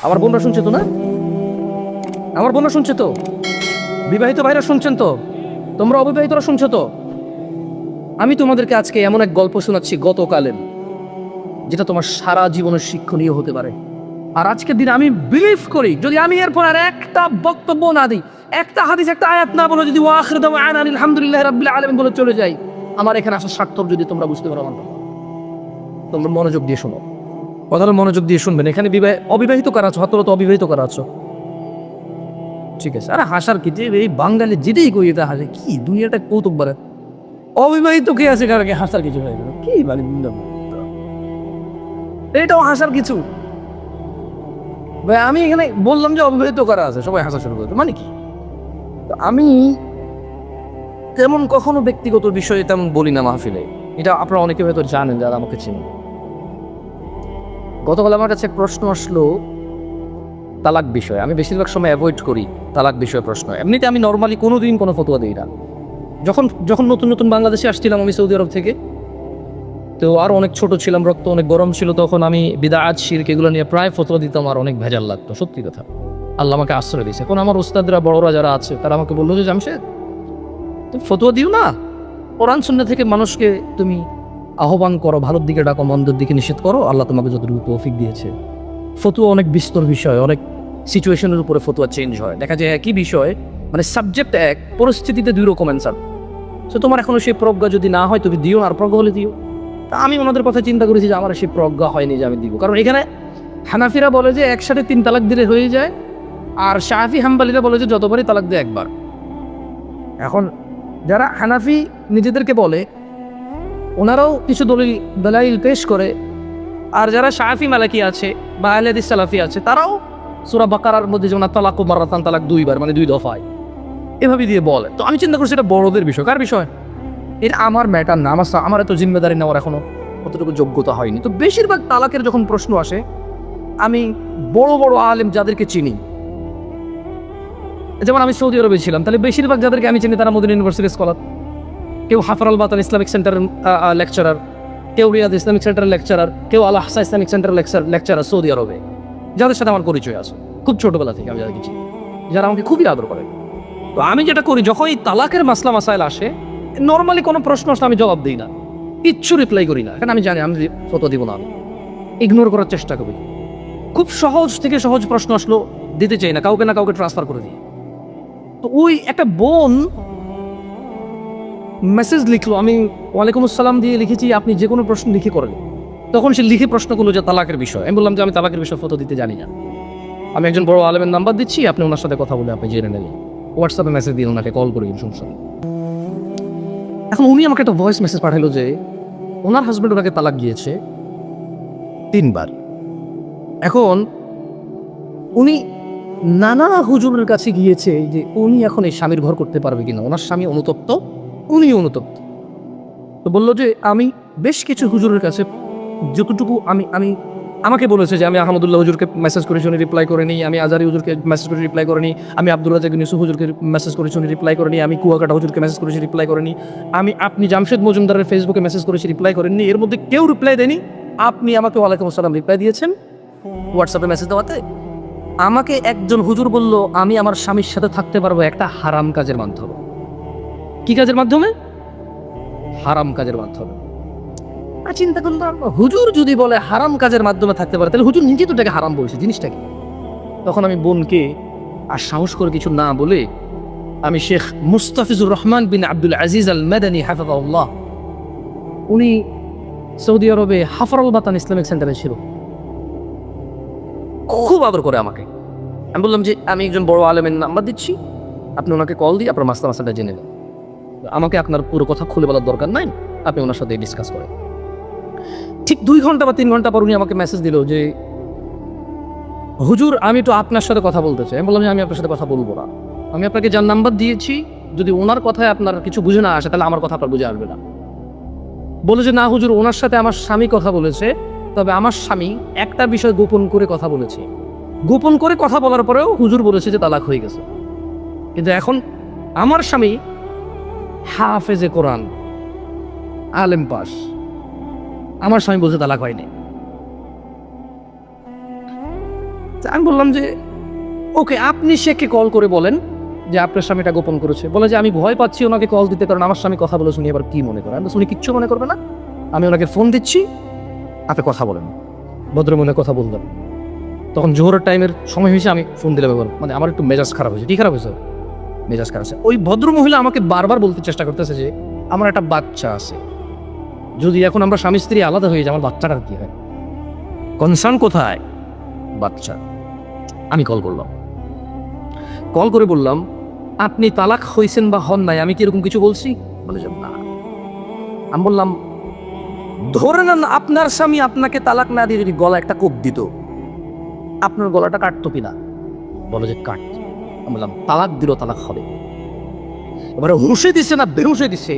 আমার বোনরা শুনছে তো না? আমার বোনরা শুনছে তো? বিবাহিত ভাইরা শুনছেন তো? তোমরা অবিবাহিতরা শুনছো তো? আমি তোমাদেরকে আজকে এমন এক গল্প শোনাচ্ছি গতকালের, যেটা তোমার সারা জীবনের শিক্ষণীয় হতে পারে। আর আজকের দিন আমি বিলিভ করি, যদি আমি এরপর আর একটা বক্তব্য না দিই, একটা হাদিস, একটা আয়াত না বলে, যদি ওয়াখির দাওয়ানা আলহামদুলিল্লাহি রাব্বিল আলামিন বলে চলে যাই, আমার এখানে আসার সার্থক যদি তোমরা বুঝতে পারো, তোমরা মনোযোগ দিয়ে শোনো, কথাটা মনোযোগ দিয়ে শুনবেন। এখানে অবিবাহিত কারা আছো? হাত তোলো তো, অবিবাহিত কারা আছো? ঠিক আছে। আরে হাসার কি, যে এই বাঙালি যেটাই কই এটা হাসে, কি দুনিয়াটা কৌতুক বাড়ে। অবিবাহিত কে আছে কারকে হাসার কিছু হয়ে গেল, কি মানে এটাও হাসার কিছু? ভাই আমি এখানে বললাম যে অবিবাহিত কারা আছে, সবাই হাসা শুরু করতে, মানে কি? আমি তেমন কখনো ব্যক্তিগত বিষয়ে তেমন বলি না মাহফিলে, এটা আপনারা অনেকে হয়তো জানেন যারা আমাকে চিনেন। গতকাল আমার কাছে প্রশ্ন আসলো তালাক বিষয়ে। আমি বেশিরভাগ সময় অ্যাভয়েড করি তালাক বিষয়ে প্রশ্ন। এমনিতে আমি নর্মালি কোনোদিন কোনো ফতোয়া দিই না। যখন নতুন নতুন বাংলাদেশে আসছিলাম আমি সৌদি আরব থেকে, তো আর অনেক ছোট ছিলাম, রক্ত অনেক গরম ছিল, তখন আমি বিদআত শিরক এগুলো নিয়ে প্রায় ফতোয়া দিতাম, আর অনেক ভেজাল লাগতো, সত্যি কথা। আল্লাহ আমাকে আশ্রয় দিয়েছে। এখন আমার ওস্তাদরা, বড়রা যারা আছে, তারা আমাকে বললো যে জামশেদ, তুমি ফতোয়া দিও না, কোরআন সুন্নাহ থেকে মানুষকে তুমি আহ্বান করো, ভালোর দিকে ডাকো, মন্দের দিকে নিষেধ করো, আল্লাহ তোমাকে যতটুকু তৌফিক দিয়েছে। ফতোয়া অনেক বিস্তর বিষয়, অনেক সিচুয়েশনের উপরে ফতোয়া চেঞ্জ হয়। দেখা যায় একই বিষয়, মানে সাবজেক্ট এক, পরিস্থিতিতে দুই রকম অ্যান্সার। তো তোমার এখনো সেই প্রজ্ঞা যদি না হয়, তুমি দিও, আর প্রজ্ঞা হলে দিও। তা আমি ওনাদের কথা চিন্তা করেছি যে আমার সেই প্রজ্ঞা হয়নি যে আমি দিব, কারণ এখানে হানাফিরা বলে যে একসাথে 3 তালাক দিলে হয়ে যায়, আর শাফি হাম্বালিরা বলে যে যতবারই তালাক দেয় একবার। এখন যারা হানাফি নিজেদেরকে বলে, ওনারাও কিছু দলাইল পেশ করে, আর যারা শাফি মালাকি আছে বা আহলে হাদিস সালাফি আছে, তারাও সূরা বাকারার মধ্যে যেমন তালাক ও মাররাতান, তালাক 2 বার, মানে 2 দফায়, এভাবে দিয়ে বলে। তো আমি চিন্তা করছি এটা বড়দের বিষয়। কার বিষয়? এটা আমার ম্যাটার না, আমার এত জিম্মেদারি নেওয়ার এখনো অতটুকু যোগ্যতা হয়নি। তো বেশিরভাগ তালাকের যখন প্রশ্ন আসে, আমি বড় বড় আলেম যাদেরকে চিনি, যেমন আমি সৌদি আরবে ছিলাম, তাহলে বেশিরভাগ যাদেরকে আমি চিনি তারা মদিনা ইউনিভার্সিটির স্কলার। কেউ হাফার আল বাতান ইসলামিক সেন্টারের লেকচারার, কেউ রিয়াদ ইসলামিক সেন্টারের লেকচারার, কেউ আল আহসা ইসলামিক সেন্টারের লেকচারার সৌদি আরবে, যাদের সাথে আমার পরিচয় আছে খুব ছোটবেলা থেকে, আমি যাদেরকে চিনি, যারা আমাকে খুবই আদর করে। তো আমি যেটা করি, যখন এই তালাকের মাসলা মাসাইল আসে, নর্মালি কোনো প্রশ্ন আসলে আমি জবাব দিই না, কিচ্ছু রিপ্লাই করি না, কারণ আমি জানি আমি ফতোয়া দিব না, আমি ইগনোর করার চেষ্টা করি। খুব সহজ থেকে সহজ প্রশ্ন আসলো দিতে চাই না, কাউকে না কাউকে ট্রান্সফার করে দিই। তো ওই একটা বোন মেসেজ লিখলো, আমি ওয়ালাইকুম আসসালাম দিয়ে লিখেছি আপনি যে কোনো প্রশ্ন লিখে করেন। তখন সে লিখে প্রশ্ন করলো যে তালাকের বিষয়। আমি বললাম যে আমি তালাকের বিষয়ে ফতোয়া দিতে জানি না, আমি একজন বড় আলেমের নাম্বার দিচ্ছি, আপনি ওনার সাথে কথা বলে আপনি জেনে নেবেন। হোয়াটসঅ্যাপে মেসেজ দিন, ওনাকে কল করে দিন, সমস্যা নেই। এখন উনি আমাকে একটা ভয়েস মেসেজ পাঠালো যে ওনার হাজব্যান্ড ওনাকে তালাক দিয়েছে 3 বার। এখন উনি নানা হুজুরের কাছে গিয়েছে যে উনি এখন এই স্বামীর ঘর করতে পারবে কিনা, ওনার স্বামী অনুতপ্ত, উনি অনুতপ্ত। তো বললো যে আমি বেশ কিছু হুজুরের কাছে যতটুকু আমি আমাকে বলেছে যে আমি আহমদুল্লাহ হুজুরকে মেসেজ করেছি, উনি রিপ্লাই করেনি, আমি আজারি হুজুরকে মেসেজ করেছি, রিপ্লাই করেনি, আমি আব্দুল রাজাক ইউসুফ হুজুরকে মেসেজ করেছি, উনি রিপ্লাই করেনি, আমি কুয়াকাটা হুজুরকে মেসেজ করেছি, রিপ্লাই করেনি, আপনি জামশেদ মজুমদারের ফেসবুকে মেসেজ করেছি, রিপ্লাই করেননি, এর মধ্যে কেউ রিপ্লাই দেয়নি। আপনি আমাকে ওয়ালাইকুম আসসালাম রিপ্লাই দিয়েছেন হোয়াটসঅ্যাপে মেসেজ দেওয়াতে। আমাকে একজন হুজুর বলল আমি আমার স্বামীর সাথে থাকতে পারবো একটা হারাম কাজের মাধ্যমে। কি কাজের মাধ্যমে? হারাম কাজের মাধ্যমে। চিন্তা করলাম, হুজুর যদি বলে হারাম কাজের মাধ্যমে থাকতে পারে, তাহলে হুজুর নিজে তো এটাকে হারাম বলছে, জিনিসটা কি? তখন আমি বোনকে আর সাহস করে কিছু না বলে, আমি শেখ মুস্তাফিজুর রহমান বিন আব্দুল আজিজ আল মাদানী হাফিজাহুল্লাহ, উনি সৌদি আরবে হাফারুল বাতান ইসলামিক সেন্টারে ছিল, খুব আদর করে আমাকে। আমি বললাম যে আমি একজন বড় আলেমের নাম্বার দিচ্ছি, আপনি ওনাকে কল দিয়ে আপনার মাসলাটা জেনে নেন, আমাকে আপনার পুরো কথা খুলে বলার দরকার নাই, আপনি ওনার সাথে ডিসকাস করেন। ঠিক 2 ঘন্টা বা 3 ঘন্টা পর উনি আমাকে মেসেজ দিল যে হুজুর আমি তো আপনার সাথে কথা বলতে চাই। আমি বললাম যে আমি আপনার সাথে কথা বলবো না, আমি আপনাকে যার নাম্বার দিয়েছি, যদি ওনার কথায় আপনার কিছু বুঝে না আসে তাহলে আমার কথা আপনার বুঝে আসবে না। বলে যে না হুজুর, ওনার সাথে আমার স্বামী কথা বলেছে, তবে আমার স্বামী একটা বিষয় গোপন করে কথা বলেছে, গোপন করে কথা বলার পরেও হুজুর বলেছে যে তালাক হয়ে গেছে। কিন্তু এখন আমার স্বামী হাফেজে কোরআন, আলেম পাস, আমার স্বামী বলছে তালাক হয়নি। আমি বললাম যে ওকে, আপনি শেখকে কল করে বলেন যে আপনার স্বামী এটা গোপন করেছে। বলে যে আমি ভয় পাচ্ছি ওনাকে কল দিতে, কারণ আমার স্বামী কথা বলে শুনি এবার কি মনে করে। আমি শুনি কিচ্ছু মনে করবে না, আমি ওনাকে ফোন দিচ্ছি, আপনি কথা বলেন। ভদ্রমহিলা কথা বললাম। তখন জোহরের টাইমের সময় হয়েছে, আমি ফোন দিলাম এবার, মানে আমার একটু মেজাজ খারাপ হয়েছে। কি খারাপ হয়েছে? মেজাজ খারাপ আছে। ওই ভদ্রমহিলা আমাকে বারবার বলতে চেষ্টা করতেছে যে আমার একটা বাচ্চা আছে, যদি এখন আমরা স্বামী স্ত্রী আলাদা হয়ে যাই আমার বাচ্চাটার কি হয়, কনসার্ন কোথায়? বাচ্চা। আমি কল করলাম, কল করে বললাম আপনি তালাক হয়েছেন বা হন নাই, আমি কি এরকম কিছু বলছি? বলে যে না। আমি বললাম ধরে নেন আপনার স্বামী আপনাকে তালাক না দিয়ে যদি গলা একটা কোপ দিত, আপনার গলাটা কাটতো কিনা? বলে যে কাট। আমি বললাম তালাক দিল, তালাক হবে। এবারে হুঁশে দিছে না বেহুশে দিছে,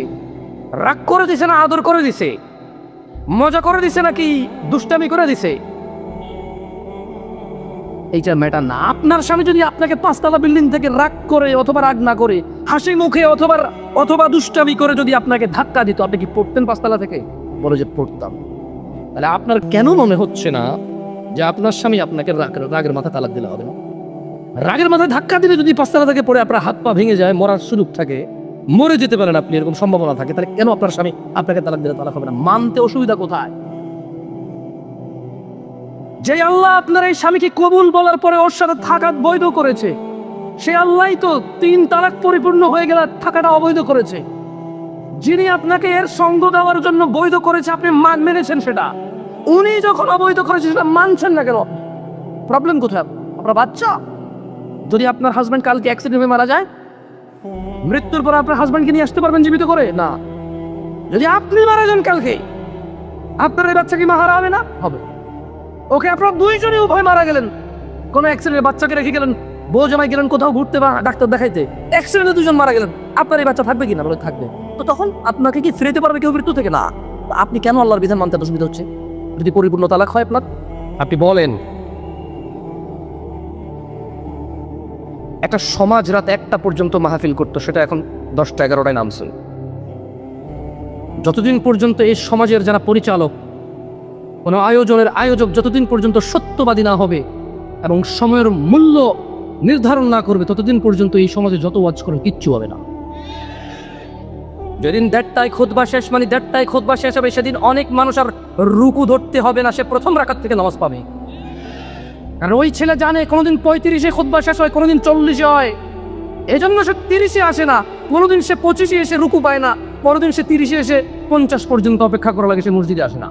রাগ করে দিছে না আদর করে দিছে, মজা করে দিছে নাকি দুষ্টামি করে দিছে, এইটা ম্যাটার না। আপনার স্বামী যদি আপনাকে 5 তলা বিল্ডিং থেকে রাগ করে অথবা রাগ না করে হাসি মুখে অথবা দুষ্টামি করে যদি আপনাকে ধাক্কা দিত, আপনি কি পড়তেন 5 তলা থেকে? বলে যে পড়তাম। তাহলে আপনার কেন মনে হচ্ছে না যে আপনার স্বামী আপনাকে রাগের মাথায় তালাক দিলে হবে না? রাগের মাথায় ধাক্কা দিলে যদি 5 তলা থেকে পড়ে আপনার হাত পা ভেঙে যায়, মরার সুযোগ থাকে, মরে যেতে পারেন আপনি, এরকম সম্ভাবনা থাকে, তাহলে কেন আপনার স্বামী আপনাকে তালাক দিলে তালাক হবে না? মানতে অসুবিধা কোথায়? যে আল্লাহ আপনার এই স্বামীকে কবুল বলার পরে ওর সাথে থাকা বৈধ করেছে, সে আল্লাহই তো 3 তালাক পরিপূর্ণ হয়ে গেলে থাকাটা অবৈধ করেছে। যিনি আপনাকে এর সঙ্গ দেওয়ার জন্য বৈধ করেছে, আপনি মেনেছেন সেটা। উনি যখন অবৈধ করেছে সেটা মানছেন না কেন? প্রবলেম কোথায়? আপনার বাচ্চা। যদি আপনার হাজব্যান্ড কালকে অ্যাক্সিডেন্ট হয়ে মারা যায়, মৃত্যুর পর আপনার হাজব্যান্ডকে নিয়ে আসতে পারবেন জীবিত করে? না। যদি আপনি মারা যান কালকে, আপনার এই বাচ্চা কি মা হারা হবে না? হবে। ওকে, আপনারা দুইজনই উভয় মারা গেলেন, কোনো অ্যাক্সিডেন্টে বাচ্চাকে রেখে গেলেন, বউ জামাই গেলেন কোথাও ঘুরতে বা ডাক্তার দেখাইতে, অ্যাক্সিডেন্টে দুজন মারা গেলেন, আপনার এই বাচ্চা থাকবে কিনা? বলে থাকবে। তো তখন আপনাকে কি ফিরেতে পারবে কেউ মৃত্যু থেকে? না। আপনি কেন আল্লাহর বিধান মানতে অসুবিধা হচ্ছে? যদি পরিপূর্ণ তালাক হয় আপনার, আপনি বলেন। একটা সমাজ রাত 1টা পর্যন্ত মাহফিল করতো, সেটা এখন 10টা 11টায় নামছে। যতদিন পর্যন্ত এই সমাজের যারা পরিচালক, কোনো আয়োজনের আয়োজক যতদিন পর্যন্ত সত্যবাদী না হবে এবং সময়ের মূল্য নির্ধারণ না করবে, ততদিন পর্যন্ত এই সমাজে যত ওয়াজ করে কিচ্ছু হবে না। যেদিন 1:30টায় খুতবা শেষ, মানে 1:30টায় খুতবা শেষ হবে, সেদিন অনেক মানুষ আর রুকু ধরতে হবে না, সে প্রথম রাকাত থেকে নামাজ পাবে। কারণ ওই ছেলে জানে কোনোদিন 35-এ খুতবা শেষ হয়, কোনোদিন 40-এ হয়, এজন্য সে 30-এ আসে না, কোনোদিন সে 25-এ এসে রুকু পায় না, পরদিন সে 30-এ এসে 50 পর্যন্ত অপেক্ষা করা লাগে, সে মসজিদে আসে না।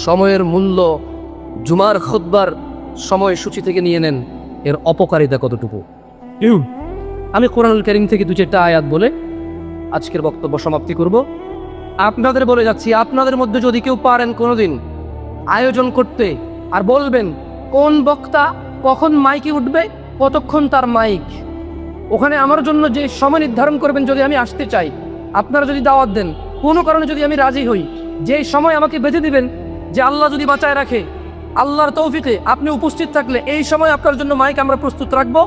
সময়ের মূল্য জুমার খুতবার সময়সূচি থেকে নিয়ে নেন, এর অপকারিতা কতটুকু। আমি কোরআনুল কারীম থেকে 2-4টা আয়াত বলে আজকের বক্তব্য সমাপ্তি করব। আপনাদের বলে যাচ্ছি, আপনাদের মধ্যে যদি কেউ পারেন কোনোদিন আয়োজন করতে, আর বলবেন কোন বক্তা কখন মাইকে উঠবে, কতক্ষণ তার মাইক, ওখানে আমার জন্য যে সময় নির্ধারণ করবেন, যদি আমি আসতে চাই, আপনারা যদি দাওয়াত দেন, কোনো কারণে যদি আমি রাজি হই, যে সময় আমাকে বেঁধে দিবেন, যে আল্লাহ যদি বাঁচায় রাখে, আল্লাহর তৌফিকে আপনি উপস্থিত থাকলে এই সময় আপনার জন্য মাইক আমরা প্রস্তুত রাখবো,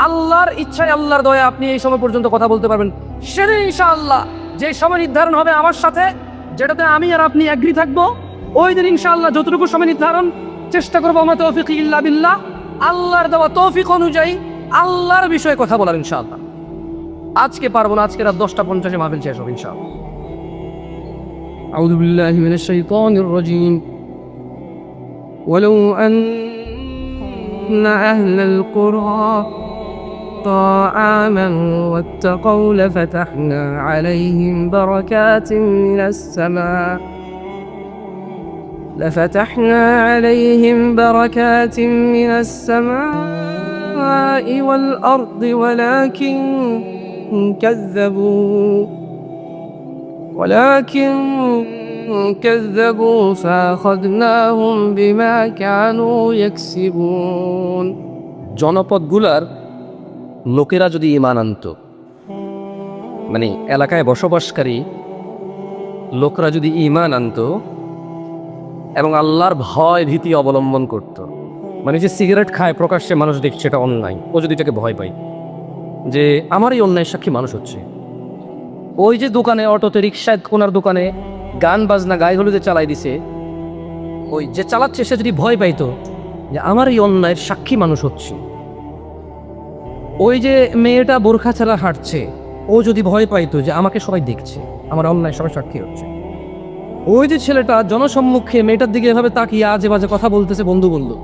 আল্লাহর ইচ্ছায় আল্লাহর দয়া আপনি এই সময় পর্যন্ত কথা বলতে পারবেন। সেদিন ইনশাআল্লাহ যে সময় নির্ধারণ হবে আমার সাথে, যেটাতে আমি আর আপনি এগ্রি থাকবো, ওই দিন ইনশাআল্লাহ যতটুকু সময় নির্ধারণ চেষ্টা করবো, আমার তৌফিক ইল্লা বিল্লাহ, আল্লাহর দেওয়া তৌফিক অনুযায়ী আল্লাহর বিষয়ে কথা বলার ইনশাআল্লাহ। আজকে পারবো না, আজকে রাত 10টা 50-এ মাহফিল শেষ হবে ইনশাআল্লাহ। আউযু বিল্লাহি মিনাশ শাইতানির রাজীম। ওয়ালাউ আন্না আহলাল কুরআ আমানু ওয়াত্তাকাউ লাফাতাহনা আলাইহিম বারাকাতিন মিনাস সামা من السماء والأرض ولكن كذبوا فأخذناهم بما كانوا يكسبون। জনপদগুলার লোকেরা যদি ঈমান আনত, মানে এলাকায় বসবাসকারী লোকরা যদি ঈমান আনত এবং আল্লাহর ভয় ভীতি অবলম্বন করত, মানে যে সিগারেট খায় প্রকাশ্যে মানুষ দেখছে এটা অন্যায়, ও যদি এটাকে ভয় পায় যে আমার এই অন্যায় সাক্ষী মানুষ হচ্ছে, ওই যে দোকানে অটোতে রিক্সায় কোনার দোকানে গান বাজনা গায়ে হলুদে চালাই দিছে, ওই যে চালাচ্ছে সে যদি ভয় পাইতো যে আমার এই অন্যায়ের সাক্ষী মানুষ হচ্ছে, ওই যে মেয়েটা বোরখা ছাড়া হাঁটছে ও যদি ভয় পাইতো যে আমাকে সবাই দেখছে, আমার অন্যায় সবাই সাক্ষী হচ্ছে, ওই যে ছেলেটা জনসম্মুখে মেয়েটার দিকে এভাবে তাকিয়ে আজে বাজে কথা বলতেছে বন্ধু বন্ধু,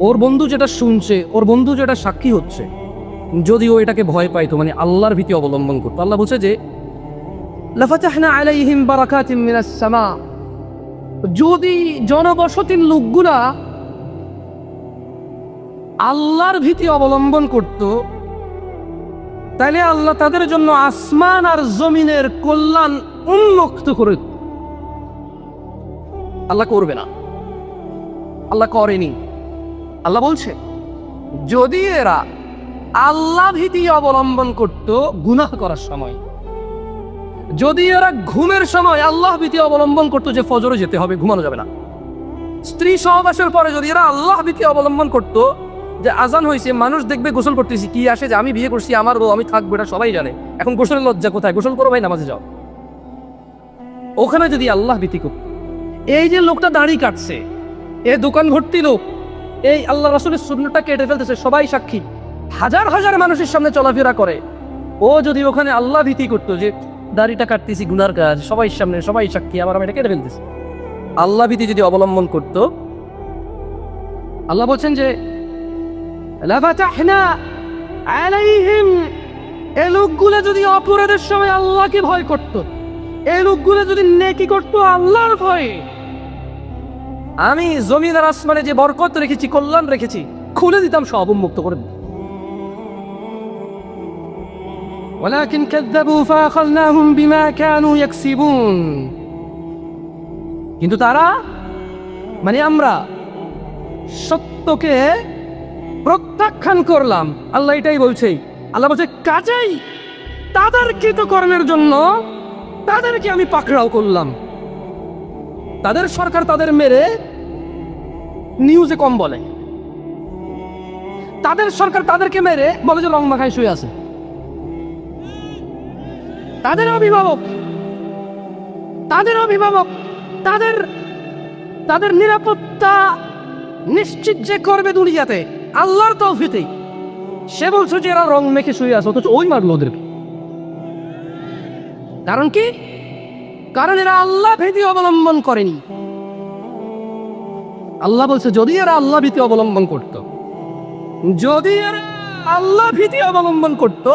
ওর বন্ধু যেটা শুনছে, ওর বন্ধু যেটা সাক্ষী হচ্ছে, যদি ও এটাকে ভয় পাইতো মানে আল্লাহর ভীতি অবলম্বন করতো, আল্লাহ বলছে যে লাফাতাহনা আলাইহিম বারাকাতিম মিনাস সামা, যদি জনবসতির লোকগুলা আল্লাহর ভীতি অবলম্বন করত তাহলে আল্লাহ তাদের জন্য আসমান আর জমিনের কল্যাণ উন্মুক্ত করে। আল্লাহ করবে না, আল্লাহ করেনি। আল্লাহ বলছে যদি এরা আল্লাহ ভীতি অবলম্বন করত গুনাহ করার সময়, যদি এরা ঘুমের সময় আল্লাহ ভীতি অবলম্বন করতো যে ফজরে যেতে হবে, ঘুমানো যাবে না, স্ত্রী সহবাসের পরে যদি এরা আল্লাহ ভীতি অবলম্বন করতো যে আজান হয়েছে মানুষ দেখবে গোসল করতেছি, কি আসে যে আমি বিয়ে করছি, আমার বউ, আমি থাকবো, এটা সবাই জানে, এখন গোসলের লজ্জা কোথায়, গোসল করো ভাই, নামাজে যাও, ওখানে যদি আল্লাহ ভীতি করত। এই যে লোকটা দাড়ি কাটছে, এ দোকান ভর্তি লোক, এই আল্লাহ রাসূলের সুন্নাহটা কেটে ফেলতেছে, সবাই সাক্ষী, হাজার হাজার মানুষের সামনে চলাফেরা করে, ও যদি ওখানে আল্লাহ ভীতি করতো যে দাড়িটা কাটতেছি গুনার কাজ, সবাই সামনে সবাই সাক্ষী, আবার আমি এটা কেটে ফেলতেছি, আল্লাহ ভীতি যদি অবলম্বন করতো, আল্লাহ বলছেন যে লাফাতাহনা আলাইহিম, এই লোকগুলো যদি অপরাধের সময় আল্লাহকে ভয় করত, এই লোকগুলো যদি নেকি করত আল্লাহর ভয়ে, আমি জমিন আর আসমানে যে বরকত রেখেছি, কল্যাণ রেখেছি, খুলে দিতাম, সব উন্মুক্ত করে দিতাম। ওয়ালাকিন কাযযাবু ফাআখাযনাহুম বিমা কানু ইয়াকসিবুন, কিন্তু তারা মানে আমরা সত্যকে প্রত্যাখ্যান করলাম। আল্লাহ এটাই বলছে, আল্লাহ বলছে কাজেই তাদের কৃতকর্মের জন্য তাদেরকে আমি পাকড়াও করলাম। তাদের সরকার তাদের মেরে নিউজে কম বলে, তাদের সরকার তাদেরকে মেরে বলে যে রং মাখায় শুয়ে আছে, তাদের অভিভাবক তাদের নিরাপত্তা নিশ্চিত যে করবে দুনিয়াতে আল্লাহর তৌফিকে, সে বলছে যে এরা রং মেখে শুয়ে আছে, অথচ ওই মারলো ওদেরকে। কারণ কি? কারণ এরা আল্লাহ ভীতি অবলম্বন করেনি। আল্লাহ বলছে যদি এরা আল্লাহ ভীতি অবলম্বন করত, যদি এরা আল্লাহ ভীতি অবলম্বন করত,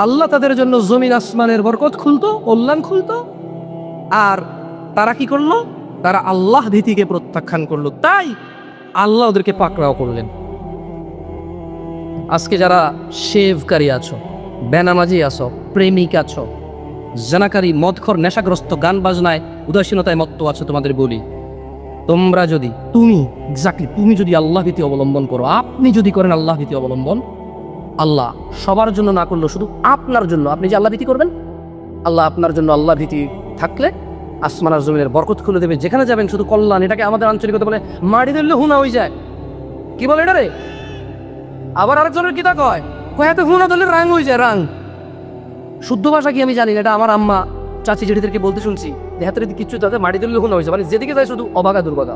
আল্লাহ তাদের জন্য জমিন আসমানের বরকত খুলতো, কল্যাণ খুলতো। আর তারা কি করলো? তারা আল্লাহ ভীতিকে প্রত্যাখ্যান করলো, তাই আল্লাহ ওদেরকে পাকড়াও করলেন। আজকে যারা শেভকারী আছো, বেনামাজি আছো, প্রেমিক আছো, জানাকারী, মদখর, নেশাগ্রস্ত, গান বাজনায় উদাসীনতায় মত্ত আছো, তোমাদের বলি, তোমরা যদি তুমি যদি আল্লাহ ভীতি অবলম্বন করো, আপনি যদি করেন আল্লাহ ভীতি অবলম্বন, আল্লাহ সবার জন্য না করলো, শুধু আপনার জন্য, আপনি যে আল্লাহ ভীতি করবেন, আল্লাহ আপনার জন্য আল্লাহ ভীতি থাকলে আসমান আর জমিনের বরকত খুলে দেবে, যেখানে যাবেন শুধু কল্যাণ। এটাকে আমাদের আঞ্চলিকতা বলে মাটি ধরলে হুনা হয়ে যায়, কি বলে এটা রে? আবার আরেকজনের কিতা কয়, কয়াতে হুনা ধরলে রাং হয়ে যায়, রাং। শুদ্ধ ভাষা কি আমি জানি না, এটা আমার আম্মা চাচি জেঠিদেরকে বলতে শুনছি, দেহাতের কিছু তাদের মাটি ধরলে হুনা হয়েছে, মানে যেদিকে যায় শুধু অবাগা দুর্বাগা।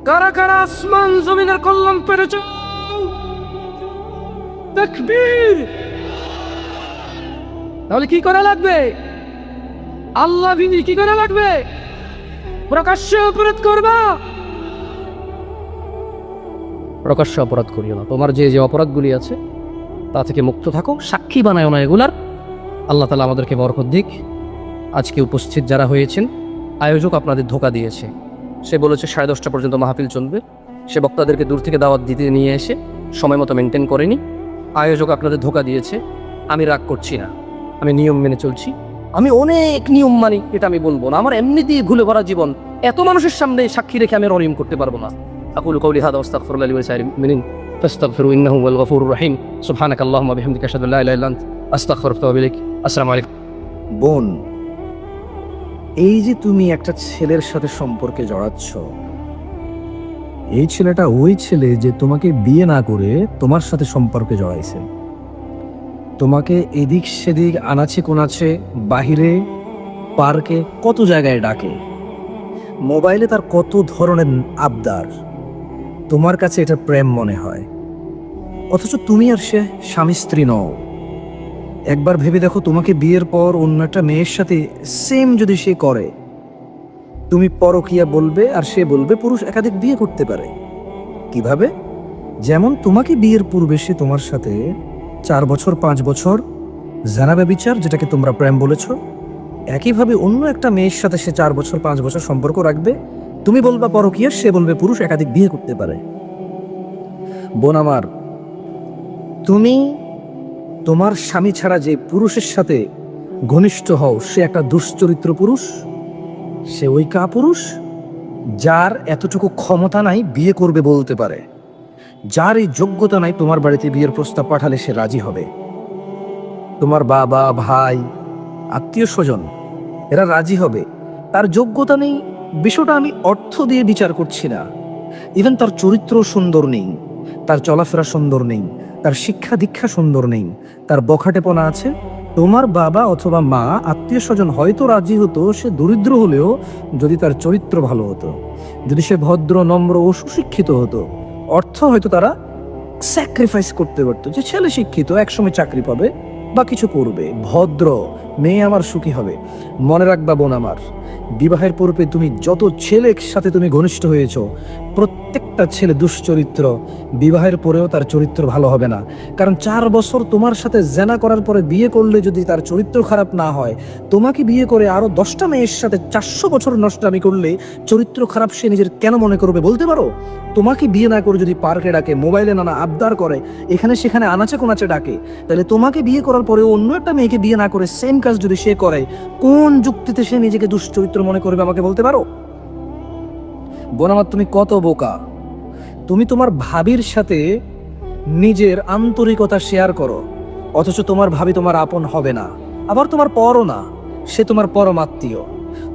কারা কারা আসমান জমিনের কল্যাণ পেরেছে? তাকবীর! তাহলে কি করা লাগবে? আল্লাহ ভীতি কি করা লাগবে? প্রকাশ্যে অপরাধ করবা? প্রকাশ্যে অপরাধ করিও না, তোমার যে যে অপরাধগুলি আছে তা থেকে মুক্ত থাকো, সাক্ষী বানায় না এগুলার। আল্লাহ তাআলা আমাদেরকে বরকত দিক। আজকে উপস্থিত যারা হয়েছেন, আয়োজক আপনাদের ধোঁকা দিয়েছে। সে বলেছে 10:30 পর্যন্ত মাহফিল চলবে, সে বক্তাদেরকে দূর থেকে দাওয়াত দিতে নিয়ে এসে সময় মতো মেনটেন করেনি। আয়োজক আপনাদের ধোঁকা দিয়েছে। আমি রাগ করছি না, আমি নিয়ম মেনে চলছি, আমি অনেক নিয়ম মানি, এটা আমি বলবো না। আমার এমনিতেই ঘুলে ভরা জীবন, এত মানুষের সামনে সাক্ষী রেখে আমি অনিয়ম করতে পারবো না। আকুলু কাউলি হাদা ওয়াস্তাগফিরুল্লাহ লি ওয়া লিসাইরিল মুমিনিন ফাস্তাগফিরু ইন্নাহু হুয়াল গফুরুর রহিম। সুবহানাকাল্লাহুম্মা ওয়া বিহামদিকা আশহাদু আল্লা ইলাহা ইল্লা আনতা আস্তাগফিরুকা ওয়া আতুবু ইলাইক। আসসালামু আলাইকুম। বোন, এই যে তুমি একটা ছেলের সাথে সম্পর্কে জড়াচ্ছ, এই ছেলেটা ওই ছেলে যে তোমাকে বিয়ে না করে তোমার সাথে সম্পর্কে জড়াইছে, তোমাকে এদিক সেদিক আনাচে কোনাচে, বাহিরে, পার্কে, কত জায়গায় ডাকে। মোবাইলে তার কত ধরনের আবদার, তোমার কাছে এটা প্রেম মনে হয়, অথচ তুমি আর সে স্বামী স্ত্রী নও। একবার ভেবে দেখো, তোমাকে বিয়ের পর অন্য একটা মেয়ের সাথে সেম যদি সে করে, তুমি পরকিয়া বলবে আর সে বলবে পুরুষ একাধিক বিয়ে করতে পারে। কিভাবে? যেমন তোমাকে বিয়ের পূর্বে সে তোমার সাথে 4 বছর 5 বছর জানাবে বিচার, যেটাকে তোমরা প্রেম বলেছ, একইভাবে অন্য একটা মেয়ের সাথে সে 4 বছর 5 বছর সম্পর্ক রাখবে, তুমি বলবা পরকীয়া, সে বলবে পুরুষ একাধিক বিয়ে করতে পারে। বোন আমার, তুমি তোমার স্বামী ছাড়া যে পুরুষের সাথে ঘনিষ্ঠ হও, সে একটা দুশ্চরিত্র পুরুষ, সে ওই কাপুরুষ যার এতটুকু ক্ষমতা নাই বিয়ে করবে বলতে পারে, যার এই যোগ্যতা নাই তোমার বাড়িতে বিয়ের প্রস্তাব পাঠালে সে রাজি হবে। তোমার বাবা, ভাই, আত্মীয় স্বজন এরা রাজি হবে, তার যোগ্যতা নেই, বিষয়টা আমি অর্থ দিয়ে বিচার করছি না। ইভেন তার চরিত্র সুন্দর নেই, তার চলাফেরা সুন্দর নেই, তার শিক্ষা দীক্ষা সুন্দর নেই, তার বখাটেপনা আছে, তোমার বাবা অথবা মা, আত্মীয় স্বজন হয়তো রাজি হতো সে দরিদ্র হলেও যদি তার চরিত্র ভালো হতো, যদি সে ভদ্র, নম্র ও সুশিক্ষিত হতো। অর্থ হয়তো তারা স্যাক্রিফাইস করতে পারতো, যে ছেলে শিক্ষিত, একসময় চাকরি পাবে বা কিছু করবে, ভদ্র মেয়ে আমার সুখী হবে। মনে রাখবা বোন আমার, বিবাহের পূর্বে তুমি যত ছেলের সাথে তুমি ঘনিষ্ঠ হয়েছ, প্রত্যেকটা ছেলে দুশ্চরিত্র, বিবাহের পরেও তার চরিত্র ভালো হবে না। কারণ 4 বছর তোমার সাথে জেনা করার পরে বিয়ে করলে যদি তার চরিত্র খারাপ না হয়, তোমাকে বিয়ে করে আরো 10টা মেয়ের সাথে 400 বছর নষ্টামি করলে চরিত্র খারাপ সে নিজের কেন মনে করবে বলতে পারো? তোমাকে বিয়ে না করে যদি পার্কে ডাকে, মোবাইলে নানা আবদার করে, এখানে সেখানে আনাচে কোনাচে ডাকে, তাহলে তোমাকে বিয়ে করার পরে অন্য একটা মেয়েকে বিয়ে না করে সেম কাজ যদি সে করে, কোন যুক্তিতে সে নিজেকে দুশ্চরিত্র মনে করবে আমাকে বলতে পারো? বোন আমার, তুমি কত বোকা! তুমি তোমার ভাবির সাথে নিজের আন্তরিকতা শেয়ার করো, অথচ তোমার ভাবি তোমার আপন হবে না, আবার তোমার পরও না, সে তোমার পরমাত্মীয়।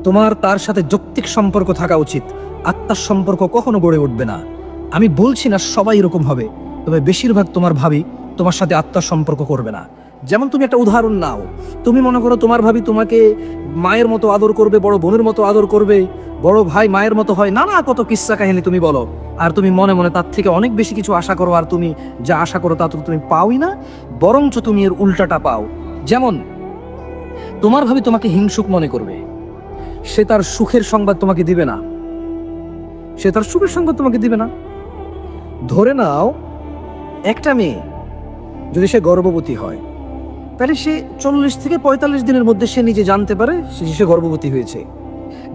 তোমার তার সাথে যৌক্তিক সম্পর্ক থাকা উচিত, আত্মার সম্পর্ক কখনো গড়ে উঠবে না। আমি বলছি না সবাই এরকম হবে, তবে বেশিরভাগ তোমার ভাবি তোমার সাথে আত্মার সম্পর্ক করবে না। যেমন তুমি একটা উদাহরণ নাও, তুমি মনে করো তোমার ভাবি তোমাকে মায়ের মতো আদর করবে, বড় বোনের মতো আদর করবে, বড় ভাই মায়ের মতো হয়, নানা কত কিস্সা কাহিনী তুমি বলো, আর তুমি মনে মনে তার থেকে অনেক বেশি কিছু আশা করো, আর তুমি যা আশা করো তা তো তুমি পাওই না, বরঞ্চ তুমি এর উল্টাটা পাও। যেমন তোমার ভাবি তোমাকে হিংসুক মনে করবে, সে তার সুখের সংবাদ তোমাকে দিবে না, সে তার সুখের সংবাদ তোমাকে দিবে না। ধরে নাও একটা মেয়ে যদি সে গর্ভবতী হয়, তাহলে সে 40 থেকে 45 দিনের মধ্যে সে নিজে জানতে পারে সে গর্ভবতী হয়েছে।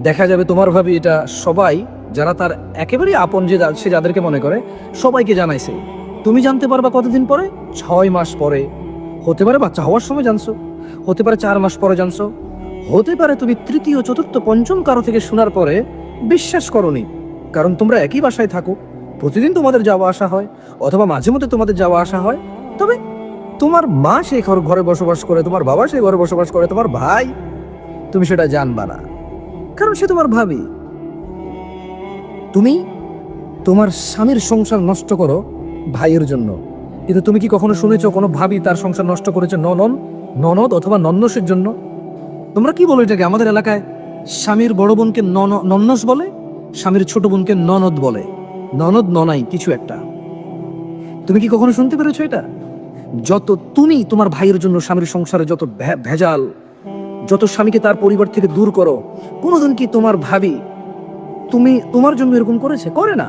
দেখা যাবে তোমার ভাবি এটা সবাই, যারা তার একেবারে আপন, যে সে যাদেরকে মনে করে, সবাইকে জানাইছে। তুমি জানতে পারবা কতদিন পরে? 6 মাস পরে। হতে পারে বাচ্চা হওয়ার সময় জানছো, হতে পারে 4 মাস পরে জানছো, হতে পারে তুমি তৃতীয়, চতুর্থ, পঞ্চম কারো থেকে শোনার পরে বিশ্বাস করনি, কারণ তোমরা একই বাসায় থাকো, প্রতিদিন তোমাদের যাওয়া আসা হয়, অথবা মাঝে মধ্যে তোমাদের যাওয়া আসা হয়। তবে তোমার মা সেই ঘরে বসবাস করে, তোমার বাবা সেই ঘরে বসবাস করে, তোমার ভাই, তুমি সেটা জানবা না, কারণ সে তোমার ভাবি। তুমি তোমার স্বামীর সংসার নষ্ট করো ভাইয়ের জন্য, কিন্তু তুমি কি কখনো শুনেছো কোনো ভাবি তার সংসার নষ্ট করেছে ননদ অথবা নন্নসের জন্য? তোমরা কি বলো এটাকে? আমাদের এলাকায় স্বামীর বড় বোনকে নন্নস বলে, স্বামীর ছোট বোনকে ননদ বলে, ননদ ননাই কিছু একটা। তুমি কি কখনো শুনতে পেরেছো এটা? যত তুমি তোমার ভাইয়ের জন্য স্বামীর সংসারে যত ভেজাল, যত স্বামীকে তার পরিবার থেকে দূর করো, কোনোদিন কি তোমার ভাবি তোমার জন্য এরকম করেছে? করে না।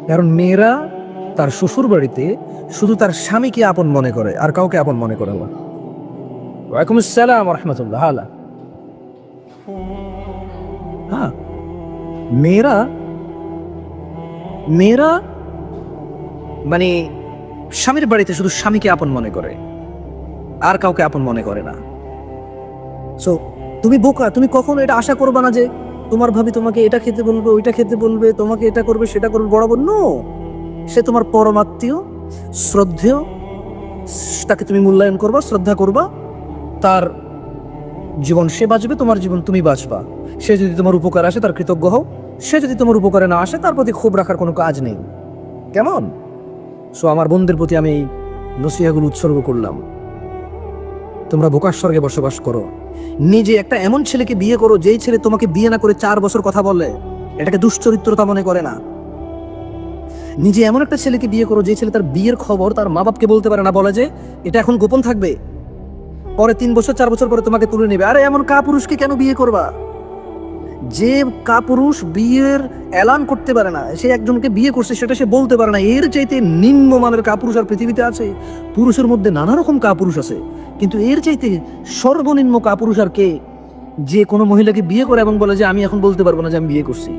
কারণ মেয়েরা তার শ্বশুর বাড়িতে শুধু তার স্বামীকে আপন মনে করে, আর কাউকে আপন মনে করে না। ওয়ালাইকুম আসসালাম রহমতুল্লাহ। হ্যাঁ, মেয়েরা মানে স্বামীর বাড়িতে শুধু স্বামীকে আপন মনে করে, আর কাউকে আপন মনে করে না। সো তুমি বোকা, তুমি কখনো এটা আশা করবে না যে তোমার ভাবি তোমাকে এটা খেতে বলবে, ওইটা খেতে বলবে, তোমাকে এটা করবে সেটা করবে, বরাবর। নো, সে তোমার পরমাত্মীয়, শ্রদ্ধেয়, তাকে তুমি মূল্যায়ন করবা, শ্রদ্ধা করবা, তার জীবন সে বাঁচবে, তোমার জীবন তুমি বাঁচবা। সে যদি তোমার উপকার আসে তার কৃতজ্ঞ হও, সে যদি তোমার উপকারে না আসে তার প্রতি ক্ষোভ রাখার কোনো কাজ নেই। কেমন? সো আমার বোনদের প্রতি আমি এই নসিহাগুলো উৎসর্গ করলাম। তোমরা বোকার স্বর্গে বসবাস করো। নিজে একটা এমন ছেলেকে বিয়ে করো যেই ছেলে তোমাকে বিয়ে না করে 4 বছর কথা বলে, এটাকে দুশ্চরিত্রতা মনে করে না। নিজে এমন একটা ছেলেকে বিয়ে করো যে ছেলে তার বিয়ের খবর তার মা বাপকে বলতে পারে না, বলে যে এটা এখন গোপন থাকবে, পরে 3 বছর 4 বছর পরে তোমাকে তুলে নেবে। আরে এমন কাপুরুষকে কেন বিয়ে করবা? যে কাপুরুষ বিয়ের এলান করতে পারে না, সে একজনকে বিয়ে করছে সেটা সে বলতে পারে না, এর চাইতে নিম্নমানের কাপুরুষ আর পৃথিবীতে আছে? পুরুষের মধ্যে নানা রকম কাপুরুষ আছে, কিন্তু এর চাইতে সর্বনিম্ন কাপুরুষ আর কে? যে কোনো মহিলাকে বিয়ে করে এবং বলে যে আমি এখন বলতে পারবো না যে আমি বিয়ে করছি।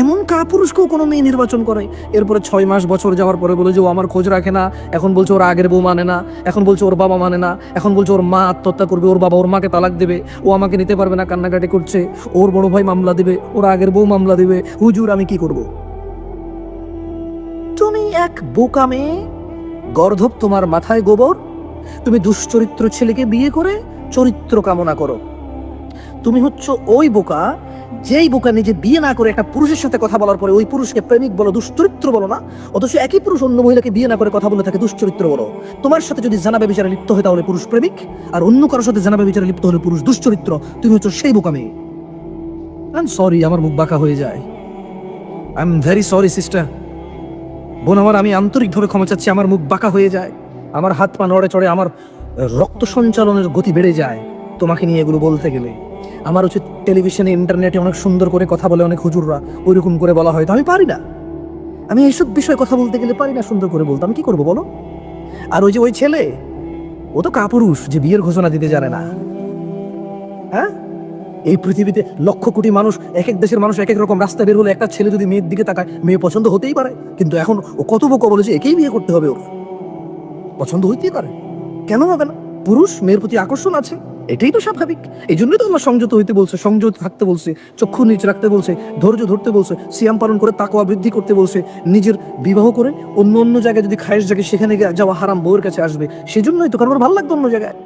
এমন কাপুরুষকেও কোনো মেয়ে নির্বাচন করে। এরপরে 6 মাস বছর যাওয়ার পরে বলে যে ও আমার খোঁজ রাখে না, এখন বলছে ওর আগের বউ মানে না, এখন বলছে ওর বাবা মানে না, এখন বলছে ওর মা আত্মহত্যা করবে, ওর বাবা ওর মাকে তালাক দেবে, ও আমাকে নিতে পারবে না, কান্নাকাটি করছে, ওর বড় ভাই মামলা দেবে, ওর আগের বউ মামলা দেবে। হুজুর আমি কি করব? তুমি এক বোকা মেয়ে, গর্ধব তোমার মাথায় গোবর। তুমি দুশ্চরিত্র ছেলেকে বিয়ে করে চরিত্র কামনা করো। তুমি হচ্ছ ওই বোকা যেই বোকা নিজে বিয়ে না করে একটা পুরুষের সাথে কথা বলার পরে ওই পুরুষকে প্রেমিক বলো, দুশ্চরিত্র বলো না, অথচ একই পুরুষ অন্য মহিলাকে বিয়ে না করে কথা বলে থাকে দুশ্চরিত্র বলো। তোমার সাথে যদি জানা ব্যভিচারে লিপ্ত হয় তাহলে পুরুষ প্রেমিক, আর অন্য কারোর সাথে জানা ব্যভিচারে লিপ্ত হলে পুরুষ দুশ্চরিত্র। তুমি হচ্ছ সেই বোকা মেয়ে। আই এম সরি, আমার মুখ বাঁকা হয়ে যায়। I am very sorry sister. বোন আমার, আমি আন্তরিকভাবে ক্ষমা চাচ্ছি, আমার মুখ বাঁকা হয়ে যায়, আমার হাত পা নড়ে চড়ে, আমার রক্ত সঞ্চালনের গতি বেড়ে যায় তোমাকে নিয়ে এগুলো বলতে গেলে। আমার উচিত টেলিভিশনে ইন্টারনেটে অনেক সুন্দর করে কথা বলে অনেক হুজুররা, ওইরকম করে বলা হয়, তো আমি পারি না। আমি এইসব বিষয়ে কথা বলতে গেলে পারি না সুন্দর করে বলতে, আমি কি করবো বলো? আর ওই যে ওই ছেলে, ও তো কাপুরুষ যে বিয়ের ঘোষণা দিতে জানে না। হ্যাঁ, এই পৃথিবীতে লক্ষ কোটি মানুষ, এক এক দেশের মানুষ এক এক রকম। রাস্তা বের হলে একটা ছেলে যদি মেয়ের দিকে তাকায়, মেয়ে পছন্দ হতেই পারে, কিন্তু এখন ও কত বোকা বলে যে একেই বিয়ে করতে হবে, ওর পছন্দ হইতেই পারে, কেন হবে না? পুরুষ মেয়ের প্রতি আকর্ষণ আছে, এটাই তো স্বাভাবিক। এই জন্যই তো আমরা সংযত হইতে বলছে, সংযত থাকতে বলছে, চক্ষু নিচ রাখতে বলছে, ধৈর্য ধরতে বলছে, সিয়াম পালন করে তাকওয়া বৃদ্ধি করতে বলছে। নিজের বিবাহ করে অন্য অন্য জায়গায় যদি খায়েশ জাগে সেখানে যাওয়া হারাম, বউয়ের কাছে আসবে, সেজন্যই তো, কারণ ভালো লাগতো অন্য জায়গায়।